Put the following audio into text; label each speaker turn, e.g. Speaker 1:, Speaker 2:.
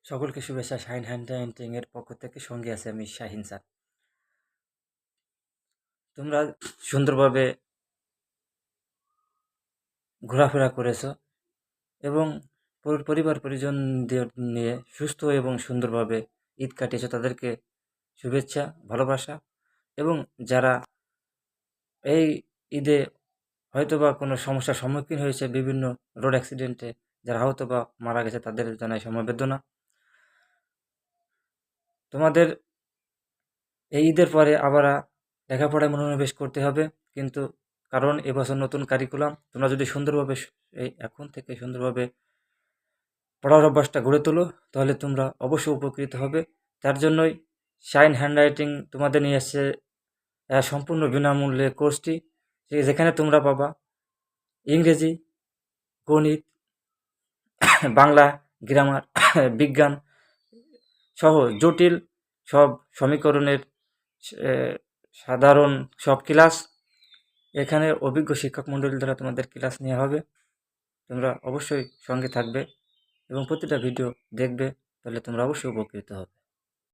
Speaker 1: সকলকে শুভেচ্ছা। শাহিন হ্যান্ড এর পক্ষ থেকে সঙ্গে আছে আমি শাহিন স্যার। তোমরা সুন্দরভাবে ঘোরাফেরা করেছো এবং পরিবার পরিজনদের নিয়ে সুস্থ এবং সুন্দরভাবে ঈদ কাটিয়েছো, তাদেরকে শুভেচ্ছা, ভালোবাসা। এবং যারা এই ঈদে হয়তোবা কোনো সমস্যার সম্মুখীন হয়েছে, বিভিন্ন রোড অ্যাক্সিডেন্টে যারা আহত বা মারা গেছে, তাদের জানাই সমবেদনা। তোমাদের এই ঈদের পরে আবার লেখাপড়ায় মনোনিবেশ করতে হবে, কিন্তু কারণ এবছর নতুন কারিকুলাম। তোমরা যদি সুন্দরভাবে এই এখন থেকে সুন্দরভাবে পড়ার অভ্যাসটা গড়ে তোলো, তাহলে তোমরা অবশ্যই উপকৃত হবে। তার জন্যই শাইন হ্যান্ডরাইটিং তোমাদের নিয়ে এসছে সম্পূর্ণ বিনামূল্যে কোর্সটি, যেখানে তোমরা পাবা ইংরেজি, গণিত, বাংলা, গ্রামার, বিজ্ঞান সহ জটিল সব সমীকরণের এ, সাধারণ সব ক্লাস। এখানে অভিজ্ঞ শিক্ষক মণ্ডলী দ্বারা তোমাদের ক্লাস নেওয়া হবে। তোমরা অবশ্যই সঙ্গে থাকবে এবং প্রতিটা ভিডিও দেখবে, তাহলে তোমরা অবশ্যই উপকৃত হবে।